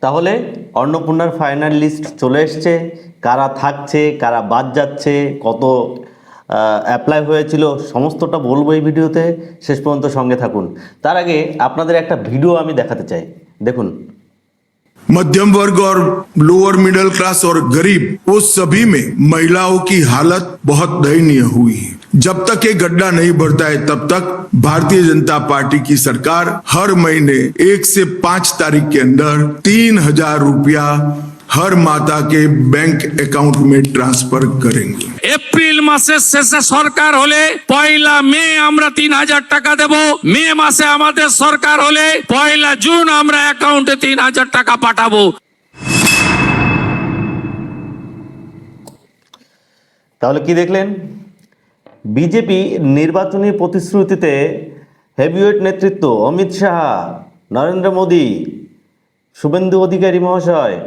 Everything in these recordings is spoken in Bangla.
তাহলে অন্নপূর্ণার ফাইনাল লিস্ট চলে এসছে, কারা থাকছে, কারা বাদ যাচ্ছে, কত অ্যাপ্লাই হয়েছিল, সমস্তটা বলবো এই ভিডিওতে। শেষ পর্যন্ত সঙ্গে থাকুন। তার আগে আপনাদের একটা ভিডিও আমি দেখাতে চাই, দেখুন। मध्यम वर्ग और लोअर मिडिल क्लास और गरीब, वो सभी में महिलाओं की हालत बहुत दयनीय हुई है। जब तक ये गड्ढा नहीं भरता है तब तक भारतीय जनता पार्टी की सरकार हर महीने 1 से 5 तारीख के अंदर 3,000 रुपया हर माता के बैंक अकाउंट में ट्रांसफर करेंगे। এপ্রিল মাসের শেষে সরকার হলে 1 মে আমরা 3,000 টাকা দেব। মে মাসে আমাদের সরকার হলে 1 জুন আমরা অ্যাকাউন্টে 3,000 টাকা পাঠাবো। তাহলে কি দেখলেন? বিজেপি নির্বাচনী প্রতিশ্রুতিতে হেভিওয়েট নেতৃত্ব অমিত শাহ, নরেন্দ্র মোদী, শুভেন্দু অধিকারী মহাশয়,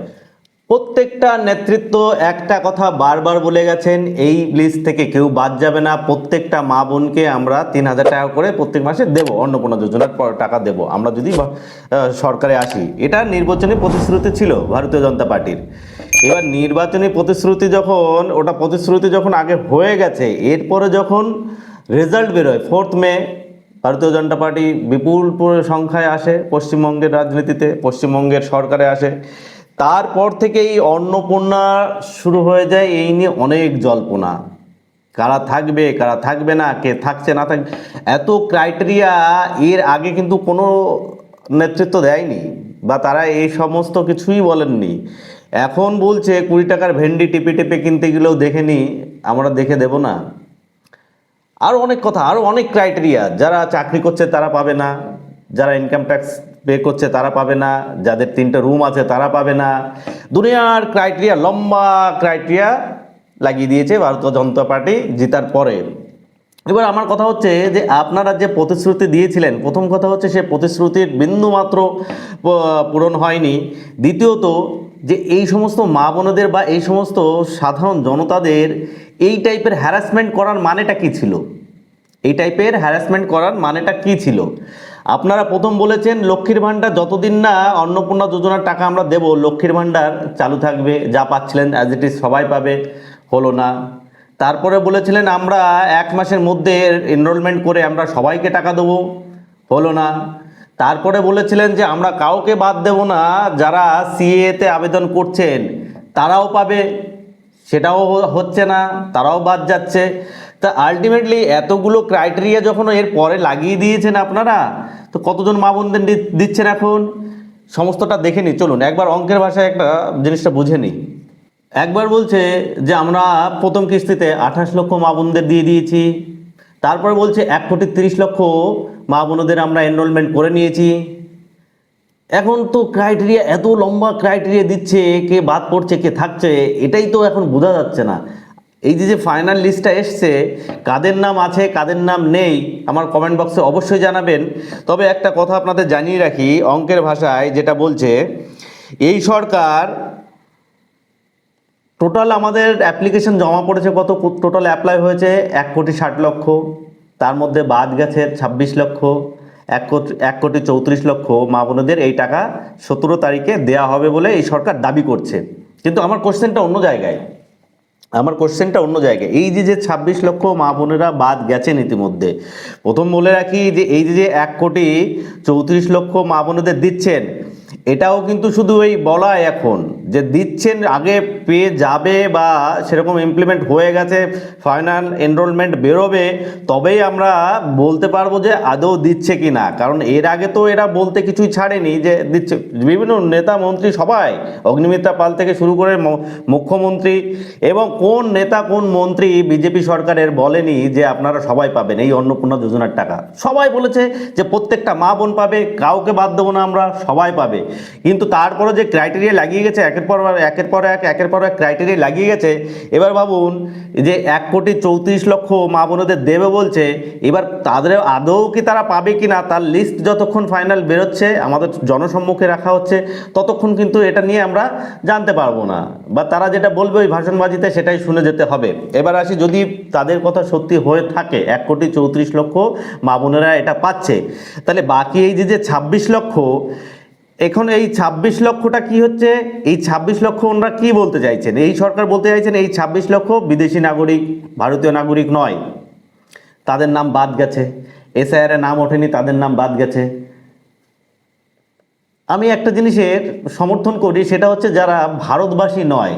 প্রত্যেকটা নেতৃত্ব একটা কথা বারবার বলে গেছেন, এই লিস্ট থেকে কেউ বাদ যাবে না। প্রত্যেকটা মা বোনকে আমরা 3,000 টাকা করে প্রত্যেক মাসে দেব, অন্নপূর্ণা যোজনার টাকা দেব আমরা যদি সরকারে আসি। এটা নির্বাচনী প্রতিশ্রুতি ছিল ভারতীয় জনতা পার্টির। এবার নির্বাচনী প্রতিশ্রুতি যখন আগে হয়ে গেছে, এরপরে যখন রেজাল্ট বেরোয় 4 মে, ভারতীয় জনতা পার্টি বিপুল সংখ্যায় আসে পশ্চিমবঙ্গের রাজনীতিতে, পশ্চিমবঙ্গের সরকারে আসে। তারপর থেকেই অন্নপূর্ণা শুরু হয়ে যায়, এই নিয়ে অনেক জল্পনা, কারা থাকবে কারা থাকবে না, কে থাকছে না থাকবে, এত ক্রাইটেরিয়া এর আগে কিন্তু কোনো নেতৃত্ব দেয়নি, বা তারা এই সমস্ত কিছুই বলেননি। এখন বলছে 20 টাকার ভেন্ডি টিপে টিপে কিনতে গেলেও দেখেনি, আমরা দেখে দেব না। আরও অনেক কথা, আরও অনেক ক্রাইটেরিয়া, যারা চাকরি করছে তারা পাবে না, যারা ইনকাম ট্যাক্স পে করছে তারা পাবে না, যাদের 3টে রুম আছে তারা পাবে না। দুনিয়ার ক্রাইটেরিয়া, লম্বা ক্রাইটেরিয়া লাগিয়ে দিয়েছে ভারতীয় জনতা পার্টি জিতার পরে। এবার আমার কথা হচ্ছে যে আপনারা যে প্রতিশ্রুতি দিয়েছিলেন, প্রথম কথা হচ্ছে সে প্রতিশ্রুতির বিন্দুমাত্র পূরণ হয়নি। দ্বিতীয়ত, যে এই সমস্ত মা বোনেদের বা এই সমস্ত সাধারণ জনতাদের এই টাইপের হ্যারাসমেন্ট করার মানেটা কী ছিল? এই টাইপের হ্যারাসমেন্ট করার মানেটা কী ছিল? আপনারা প্রথম বলেছেন লক্ষ্মীর ভাণ্ডার যতদিন না অন্নপূর্ণা যোজনার টাকা আমরা দেব, লক্ষ্মীর ভাণ্ডার চালু থাকবে, যা পাচ্ছিলেন অ্যাজ ইট ইজ সবাই পাবে, হলো না। তারপরে বলেছিলেন আমরা 1 মাসের মধ্যে এনরোলমেন্ট করে আমরা সবাইকে টাকা দেবো, হলো না। তারপরে বলেছিলেন যে আমরা কাউকে বাদ দেব না, যারা সিএতে আবেদন করছেন তারাও পাবে, সেটাও হচ্ছে না, তারাও বাদ যাচ্ছে। তা আলটিমেটলি এতগুলো ক্রাইটেরিয়া যখন এর পরে লাগিয়ে দিয়েছেন আপনারা, তো কতজন মা বোনদের দিচ্ছেন এখন? সমস্তটা দেখে নিই, চলুন একবার অঙ্কের ভাষায় একটা জিনিসটা বুঝে নিই। একবার বলছে যে আমরা প্রথম কিস্তিতে 28 লক্ষ মা বোনদের দিয়ে দিয়েছি, তারপর বলছে 1,30,00,000 মা বোনদের আমরা এনরোলমেন্ট করে নিয়েছি। এখন তো ক্রাইটেরিয়া, এত লম্বা ক্রাইটেরিয়া দিচ্ছে, কে বাদ পড়ছে কে থাকছে এটাই তো এখন বোঝা যাচ্ছে না। এই যে ফাইনাল লিস্টটা এসছে, কাদের নাম আছে কাদের নাম নেই আমার কমেন্ট বক্সে অবশ্যই জানাবেন। তবে একটা কথা আপনাদের জানিয়ে রাখি, অঙ্কের ভাষায় যেটা বলছে, এই সরকার টোটাল আমাদের অ্যাপ্লিকেশন জমা পড়েছে কত, টোটাল অ্যাপ্লাই হয়েছে 1,60,00,000, তার মধ্যে বাদ গেছে 26 লক্ষ। 1,34,00,000 মা বোনদের এই টাকা 17 তারিখে দেয়া হবে বলে এই সরকার দাবি করছে। কিন্তু আমার কোশ্চেনটা অন্য জায়গায়, এই যে 26 লক্ষ মা বোনেরা বাদ গেছেন ইতিমধ্যে, প্রথম বলে রাখি যে এই যে 1,34,00,000 মা বোনেদের দিচ্ছেন, এটাও কিন্তু শুধু এই বলা এখন যে দিচ্ছেন, আগে পেয়ে যাবে বা সেরকম ইমপ্লিমেন্ট হয়ে গেছে, ফাইনাল এনরোলমেন্ট বেরোবে, তবেই আমরা বলতে পারবো যে আদৌ দিচ্ছে কি না। কারণ এর আগে তো এরা বলতে কিছুই ছাড়েনি যে দিচ্ছে। বিভিন্ন নেতা মন্ত্রী সবাই, অগ্নিমিত্রা পাল থেকে শুরু করে মুখ্যমন্ত্রী, এবং কোন নেতা কোন মন্ত্রী বিজেপি সরকারের বলেনি যে আপনারা সবাই পাবেন এই অন্নপূর্ণা যোজনার টাকা। সবাই বলেছে যে প্রত্যেকটা মা বোন পাবে, কাউকে বাদ দেবো না আমরা, সবাই পাবে। কিন্তু তারপরে যে ক্রাইটেরিয়া লাগিয়ে গেছে, একের পর এক ক্রাইটেরিয়া লাগিয়ে গেছে। এবার ভাবুন যে 1,34,00,000 মা বোনদের দেবে বলছে, এবার তাদের আদৌ কি তারা পাবে কি না তার লিস্ট যতক্ষণ ফাইনাল বেরোচ্ছে, আমাদের জনসম্মুখে রাখা হচ্ছে, ততক্ষণ কিন্তু এটা নিয়ে আমরা জানতে পারবো না, বা তারা যেটা বলবে ওই ভাষণবাজিতে সেটাই শুনে যেতে হবে। এবার আসি, যদি তাদের কথা সত্যি হয়ে থাকে 1,34,00,000 মা বোনেরা এটা পাচ্ছে, তাহলে বাকি এই যে 26 লক্ষ, এখন এই ২৬ লক্ষটা কি হচ্ছে? এই ২৬ লক্ষ ওনারা কি বলতে চাইছেন? এই সরকার বলতে চাইছেন এই ২৬ লক্ষ বিদেশি নাগরিক, ভারতীয় নাগরিক নয়, তাদের নাম বাদ গেছে, এসআইআর নাম ওঠেনি, তাদের নাম বাদ গেছে। আমি একটা জিনিসের সমর্থন করি, সেটা হচ্ছে যারা ভারতবাসী নয়,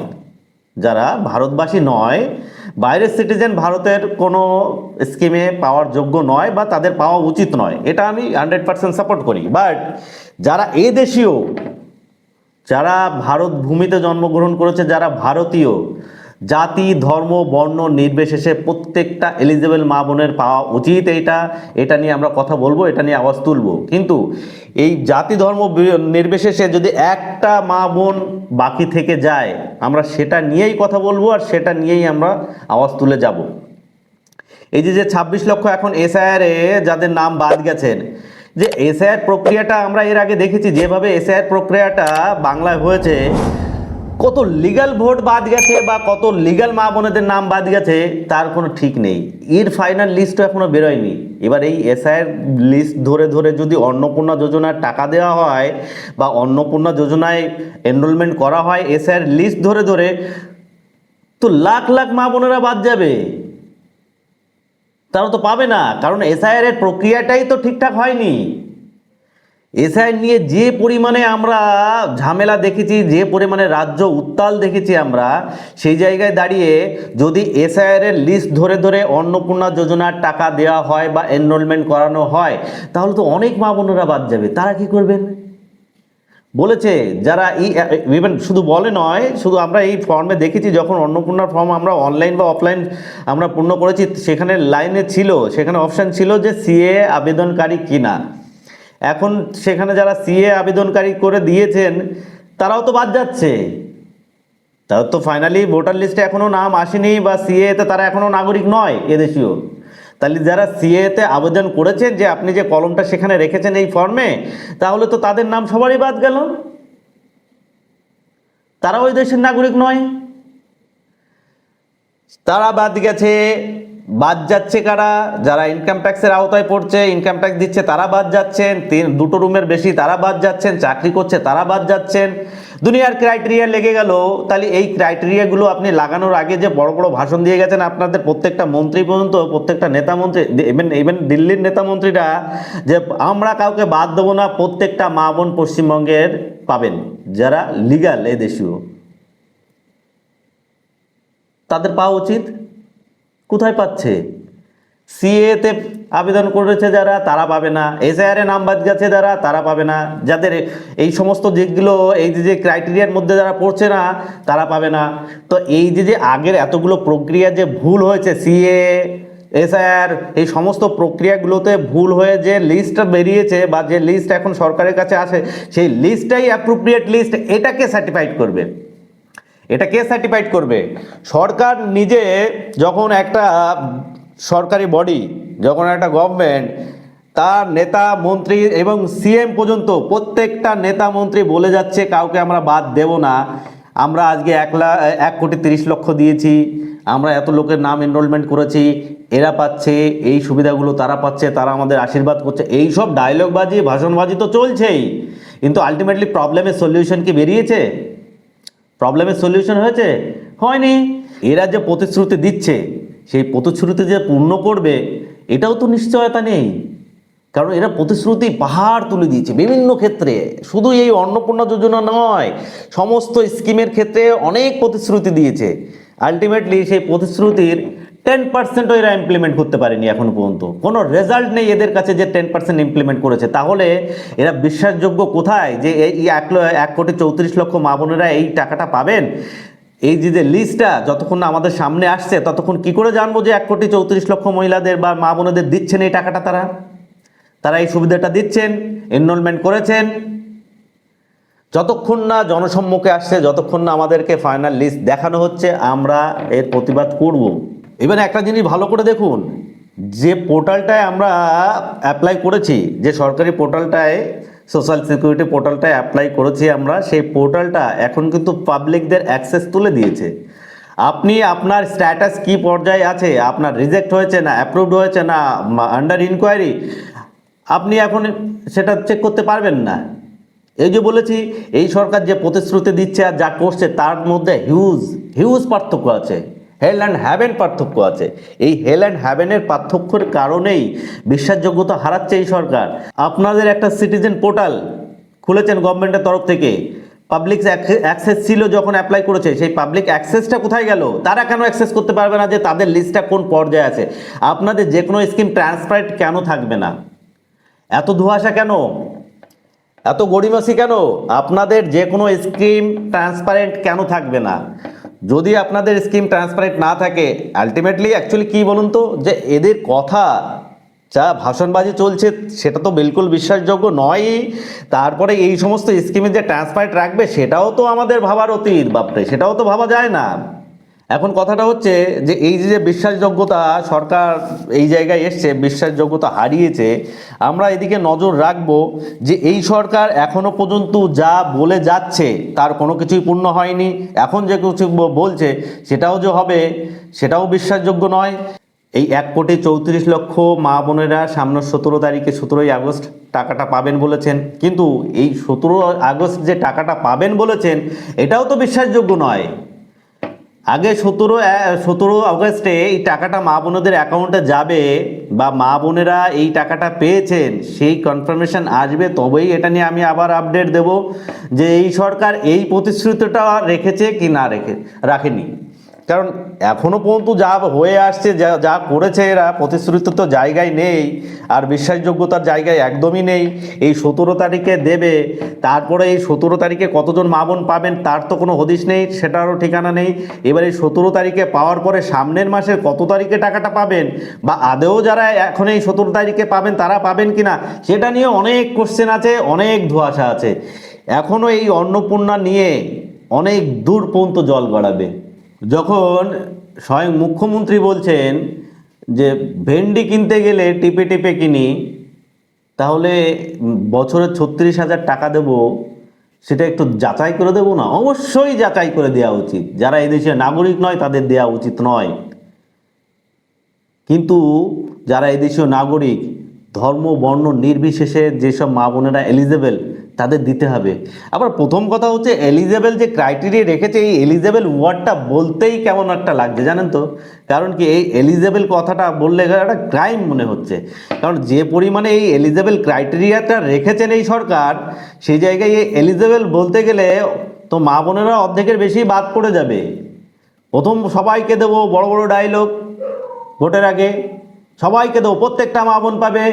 যারা ভারতবাসী নয়, বাইরের সিটিজেন, ভারতের কোনো স্কিমে পাওয়ার যোগ্য নয় বা তাদের পাওয়া উচিত নয়, এটা আমি 100% সাপোর্ট করি। বাট যারা এদেশীয়, যারা ভারত ভূমিতে জন্মগ্রহণ করেছে, যারা ভারতীয়, জাতি ধর্ম বর্ণ নির্বিশেষে প্রত্যেকটা এলিজিবল মা বোনের পাওয়া উচিত। এটা নিয়ে আমরা কথা বলবো, এটা নিয়ে আওয়াজ তুলবো। কিন্তু এই জাতি ধর্ম নির্বিশেষে যদি একটা মা বোন বাকি থেকে যায়, আমরা সেটা নিয়েই কথা বলবো আর সেটা নিয়েই আমরা আওয়াজ তুলে যাব। এই যে ২৬ লক্ষ এখন এসআইআরে যাদের নাম বাদ গেছেন, যে এসআইআর প্রক্রিয়াটা আমরা এর আগে দেখেছি, যেভাবে এসআইআর প্রক্রিয়াটা বাংলায় হয়েছে, কত লিগ্যাল ভোট বাদ গেছে বা কত লিগ্যাল মা বোনেদের নাম বাদ গেছে তার কোনো ঠিক নেই। এর ফাইনাল লিস্টও এখনো বেরোয়নি। এবার এই এসআইআর লিস্ট ধরে ধরে যদি অন্নপূর্ণা যোজনার টাকা দেওয়া হয় বা অন্নপূর্ণা যোজনায় এনরোলমেন্ট করা হয়, এসআইআর লিস্ট ধরে ধরে, তো লাখ লাখ মা বোনেরা বাদ যাবে, তারা তো পাবে না। কারণ এসআইআর এর প্রক্রিয়াটাই তো ঠিকঠাক হয়নি। এসআইআর নিয়ে যে পরিমাণে আমরা ঝামেলা দেখেছি, যে পরিমাণে রাজ্য উত্তাল দেখেছি আমরা, সেই জায়গায় দাঁড়িয়ে যদি এসআইআর এর লিস্ট ধরে ধরে অন্নপূর্ণা যোজনার টাকা দেওয়া হয় বা এনরোলমেন্ট করানো হয়, তাহলে তো অনেক মা বোনেরা বাদ যাবে। তারা কি করবেন? বলেছে যারা ইভেন শুধু বলে নয়, শুধু আমরা এই ফর্মে দেখেছি, যখন অন্নপূর্ণার ফর্ম আমরা অনলাইন বা অফলাইন আমরা পূর্ণ করেছি, সেখানে লাইনে ছিল, সেখানে অপশান ছিল যে সিএ আবেদনকারী কিনা। এখন সেখানে যারা সিএ আবেদনকারী করে দিয়েছেন তারাও তো বাদ যাচ্ছে, তারা তো ফাইনালি ভোটার লিস্টে এখনও নাম আসেনি বা সিএতে তারা এখনও নাগরিক নয় এদেশীয়। তাহলে যারা সিএতে আবেদন করেছেন, যে আপনি যে কলমটা সেখানে রেখেছেন এই ফর্মে, তাহলে তো তাদের নাম সবারই বাদ গেল, তারা ওই দেশের নাগরিক নয়, তারা বাদ গেছে। বাদ যাচ্ছে কারা? যারা ইনকাম ট্যাক্সের আওতায় পড়ছে, ইনকাম ট্যাক্স দিচ্ছে, তারা বাদ যাচ্ছেন। দুটো রুমের বেশি তারা বাদ যাচ্ছেন, চাকরি করছে তারা বাদ যাচ্ছেন। দুনিয়ার ক্রাইটেরিয়া লেগে গেল। তাহলে এই ক্রাইটেরিয়াগুলো আপনি লাগানোর আগে যে বড় বড় ভাষণ দিয়ে গেছেন আপনাদের প্রত্যেকটা মন্ত্রী পর্যন্ত, প্রত্যেকটা নেতা মন্ত্রী, ইভেন দিল্লির নেতা মন্ত্রীরা, যে আমরা কাউকে বাদ দেবো না, প্রত্যেকটা মা বোন পশ্চিমবঙ্গের পাবেন, যারা লিগাল এদেশীয়, তাদের পাওয়া উচিত। কোথায় পাচ্ছে? সিএতে আবেদন করেছে যারা, তারা পাবে না। এসআইআর এ নাম বাদ গেছে যারা, তারা পাবে না। যাদের এই সমস্ত যেগুলো, এই যে ক্রাইটেরিয়ার মধ্যে যারা পড়ছে না, তারা পাবে না। তো এই যে আগের এতগুলো প্রক্রিয়া যে ভুল হয়েছে, সিএ, এসআইআর, এই সমস্ত প্রক্রিয়াগুলোতে ভুল হয়ে যে লিস্টটা বেরিয়েছে বা যে লিস্ট এখন সরকারের কাছে আসে, সেই লিস্টটাই অ্যাপ্রোপ্রিয়েট লিস্ট। এটাকে সার্টিফাইড করবে, এটা কে সার্টিফাইড করবে? সরকার নিজে। যখন একটা সরকারি বডি, যখন একটা গভর্নমেন্ট, তার নেতা মন্ত্রী এবং সিএম পর্যন্ত প্রত্যেকটা নেতা মন্ত্রী বলে যাচ্ছে কাউকে আমরা বাদ দেব না, আমরা আজকে 1,30,00,000 দিয়েছি, আমরা এত লোকের নাম এনরোলমেন্ট করেছি, এরা পাচ্ছে এই সুবিধাগুলো, তারা পাচ্ছে, তারা আমাদের আশীর্বাদ করছে, এই সব ডায়লগবাজি ভাষণবাজি তো চলছেই। কিন্তু আলটিমেটলি প্রবলেমের সলিউশন কি বেরিয়েছে? প্রবলেমের সলিউশন হয়েছে? হয়নি। এরা যে প্রতিশ্রুতি দিচ্ছে, সেই প্রতিশ্রুতি যে পূর্ণ করবে এটাও তো নিশ্চয়তা নেই। কারণ এরা প্রতিশ্রুতি পাহাড় তুলে দিয়েছে বিভিন্ন ক্ষেত্রে, শুধু এই অন্নপূর্ণা যোজনা নয়, সমস্ত স্কিমের ক্ষেত্রে অনেক প্রতিশ্রুতি দিয়েছে। আলটিমেটলি সেই প্রতিশ্রুতির 10%ও এরা ইমপ্লিমেন্ট করতে পারেনি এখনো পর্যন্ত। কোনো রেজাল্ট নেই এদের কাছে যে 10% ইমপ্লিমেন্ট করেছে। তাহলে এরা বিশ্বাসযোগ্য কোথায় যে এই 1,34,00,000 মা বোনেরা এই টাকাটা পাবেন? এই যে লিস্টটা যতক্ষণ না আমাদের সামনে আসছে, ততক্ষণ কি করে জানবো যে 1,34,00,000 মহিলাদের বা মা বোনেদের দিচ্ছেন এই টাকাটা? তারা এই সুবিধাটা দিচ্ছেন, এনরোলমেন্ট করেছেন। যতক্ষণ না জনসম্মুখে আসছে, যতক্ষণ না আমাদেরকে ফাইনাল লিস্ট দেখানো হচ্ছে, আমরা এর প্রতিবাদ করব। এবার একটা জিনিস ভালো করে দেখুন, যে পোর্টালটায় আমরা অ্যাপ্লাই করেছি, যে সরকারি পোর্টালটায়, সোশ্যাল সিকিউরিটি পোর্টালটায় অ্যাপ্লাই করেছি আমরা, সেই পোর্টালটা এখন কিন্তু পাবলিকদের অ্যাক্সেস তুলে দিয়েছে। আপনি আপনার স্ট্যাটাস কি পর্যায়ে আছে, আপনার রিজেক্ট হয়েছে না অ্যাপ্রুভড হয়েছে না আন্ডার ইনকোয়ারি, আপনি এখন সেটা চেক করতে পারবেন না। এই যে বলেছি, এই সরকার যে প্রতিশ্রুতি দিচ্ছে আর যা করছে তার মধ্যে হিউজ হিউজ পার্থক্য আছে, হেল অ্যান্ড হ্যাভেন পার্থক্য আছে। এই হেল অ্যান্ড হ্যাভেনের পার্থক্যের কারণেই বিশ্বাসযোগ্যতা হারাচ্ছে এই সরকার। আপনাদের একটা সিটিজেন পোর্টাল খুলেছেন গভর্নমেন্টের তরফ থেকে, পাবলিক অ্যাক্সেস ছিল যখন অ্যাপ্লাই করেছে, সেই পাবলিক অ্যাক্সেসটা কোথায় গেল? তারা কেন অ্যাক্সেস করতে পারবে না যে তাদের লিস্টটা কোন পর্যায়ে আছে? আপনাদের যে কোনো স্কিম ট্রান্সপারেন্ট কেন থাকবে না? এত ধোঁয়াশা কেন, এত গড়িমসি কেন? আপনাদের যে কোনো স্কিম ট্রান্সপারেন্ট কেন থাকবে না? যদি আপনাদের স্কিম ট্রান্সপারেন্ট না থাকে, আলটিমেটলি অ্যাকচুয়ালি কী বলুন তো, যে এদের কথা যা ভাষণবাজি চলছে সেটা তো বিলকুল বিশ্বাসযোগ্য নয়ই। তারপরে এই সমস্ত স্কিমে যে ট্রান্সপারেন্ট রাখবে সেটাও তো আমাদের ভাবার অতীত, বাপরে, সেটাও তো ভাবা যায় না। এখন কথাটা হচ্ছে যে এই যে বিশ্বাসযোগ্যতা সরকার এই জায়গায় এসছে, বিশ্বাসযোগ্যতা হারিয়েছে, আমরা এদিকে নজর রাখবো যে এই সরকার এখনো পর্যন্ত যা বলে যাচ্ছে তার কোনো কিছুই পূর্ণ হয়নি। এখন যে কিছু বলছে সেটাও যে হবে সেটাও বিশ্বাসযোগ্য নয়। এই 1,34,00,000 মা বোনেরা সামনের 17 তারিখে 17ই আগস্ট টাকাটা পাবেন বলেছেন, কিন্তু এই 17 আগস্ট যে টাকাটা পাবেন বলেছেন এটাও তো বিশ্বাসযোগ্য নয়। আগে 17 আগস্টে এই টাকাটা মা বোনেদের অ্যাকাউন্টে যাবে বা মা বোনেরা এই টাকাটা পেয়েছেন সেই কনফার্মেশন আসবে, তবেই এটা নিয়ে আমি আবার আপডেট দেব যে এই সরকার এই প্রতিশ্রুতিটা রেখেছে কি না রাখেনি। কারণ এখনও পর্যন্ত যা হয়ে আসছে, যা করেছে এরা, প্রতিশ্রুতি তো জায়গায় নেই আর বিশ্বাসযোগ্যতার জায়গায় একদমই নেই। এই 17 তারিখে দেবে, তারপরে এই 17 তারিখে কতজন মা বোন পাবেন তার তো কোনো হদিশ নেই, সেটারও ঠিকানা নেই। এবার এই 17 তারিখে পাওয়ার পরে সামনের মাসের কত তারিখে টাকাটা পাবেন, বা আদেও যারা এখন এই 17 তারিখে পাবেন তারা পাবেন কিনা সেটা নিয়ে অনেক কোশ্চেন আছে, অনেক ধোঁয়াশা আছে। এখনও এই অন্নপূর্ণা নিয়ে অনেক দূর পর্যন্ত জল গড়াবে। যখন স্বয়ং মুখ্যমন্ত্রী বলছেন যে ভেন্ডি কিনতে গেলে টিপে টিপে কিনি, তাহলে বছরে 36,000 টাকা দেব, সেটা একটু যাচাই করে দেবো না? অবশ্যই যাচাই করে দেওয়া উচিত। যারা এদেশের নাগরিক নয় তাদের দেওয়া উচিত নয়, কিন্তু যারা এদেশীয় নাগরিক, ধর্ম বর্ণ নির্বিশেষে যেসব মা বোনেরা এলিজেবল তাদের দিতে হবে। আবার প্রথম কথা হচ্ছে এলিজেবল যে ক্রাইটেরিয়া রেখেছে, এই এলিজেবল ওয়ার্ডটা বলতেই কেমন একটা লাগছে জানেন তো। কারণ কি, এই এলিজেবল কথাটা বললে একটা ক্রাইম মনে হচ্ছে। কারণ যে পরিমাণে এই এলিজেবল ক্রাইটেরিয়াটা রেখেছেন এই সরকার, সেই জায়গায় এই এলিজেবল বলতে গেলে তো মা বোনেরা অর্ধেকের বেশি বাদ পড়ে যাবে। প্রথম সবাইকে দেবো, বড় বড় ডায়লগ ভোটের আগে, সবাইকে দেবো, প্রত্যেকটা মা বোন পাবে।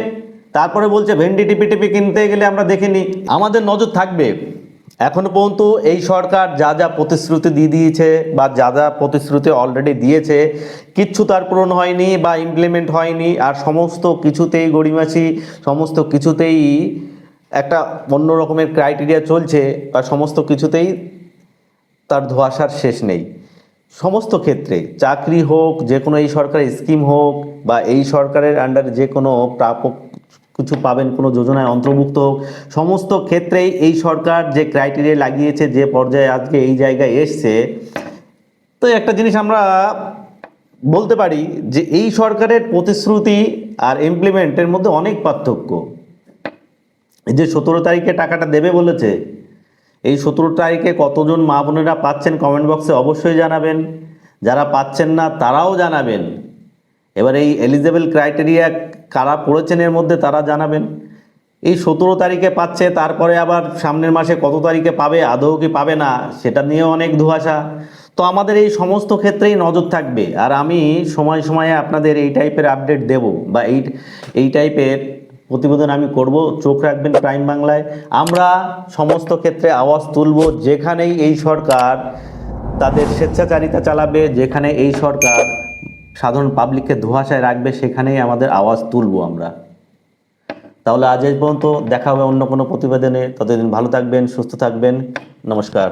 তারপরে বলছে ভেন্ডি টিপি টিপি কিনতে গেলে আমরা দেখিনি। আমাদের নজর থাকবে। এখনো পর্যন্ত এই সরকার যা যা প্রতিশ্রুতি দিয়ে দিয়েছে বা যা যা প্রতিশ্রুতি অলরেডি দিয়েছে, কিচ্ছু তার পূরণ হয়নি বা ইমপ্লিমেন্ট হয়নি। আর সমস্ত কিছুতেই গড়িমাসি, সমস্ত কিছুতেই একটা অন্য রকমের ক্রাইটেরিয়া চলছে, বা সমস্ত কিছুতেই তার ধোঁয়াশার শেষ নেই। সমস্ত ক্ষেত্রে, চাকরি হোক, যে কোনো এই সরকারের স্কিম হোক, বা এই সরকারের আন্ডারে যে কোনো প্রাপ্য কিছু পাবেন, কোনো যোজনায় অন্তর্ভুক্ত হোক, সমস্ত ক্ষেত্রেই এই সরকার যে ক্রাইটেরিয়া লাগিয়েছে, যে পর্যায়ে আজকে এই জায়গায় এসছে, তো একটা জিনিস আমরা বলতে পারি যে এই সরকারের প্রতিশ্রুতি আর ইমপ্লিমেন্টের মধ্যে অনেক পার্থক্য। এই যে 17 তারিখে টাকাটা দেবে বলেছে, এই 17 তারিখে কতজন মা বোনেরা পাচ্ছেন কমেন্ট বক্সে অবশ্যই জানাবেন। যারা পাচ্ছেন না তারাও জানাবেন। এবার এই এলিজেবল ক্রাইটেরিয়া কারা পড়েছেন এর মধ্যে তারা জানাবেন। এই 17 তারিখে পাচ্ছে, তারপরে আবার সামনের মাসে কত তারিখে পাবে, আদৌ কি পাবে না, সেটা নিয়েও অনেক ধোঁয়াশা। তো আমাদের এই সমস্ত ক্ষেত্রেই নজর থাকবে। আর আমি সময়ে সময়ে আপনাদের এই টাইপের আপডেট দেব, বা এই টাইপের প্রতিবেদন আমি করব। চোখ রাখবেন প্রাইম বাংলায়। আমরা সমস্ত ক্ষেত্রে আওয়াজ তুলব। যেখানেই এই সরকার তাদের স্বেচ্ছাচারিতা চালাবে, যেখানে এই সরকার সাধারণ পাবলিককে ধোঁয়াশায় রাখবে, সেখানেই আমাদের আওয়াজ তুলব আমরা। তাহলে আজ এই পর্যন্ত, দেখা হবে অন্য কোনো প্রতিবেদনে। ততদিন ভালো থাকবেন, সুস্থ থাকবেন। নমস্কার।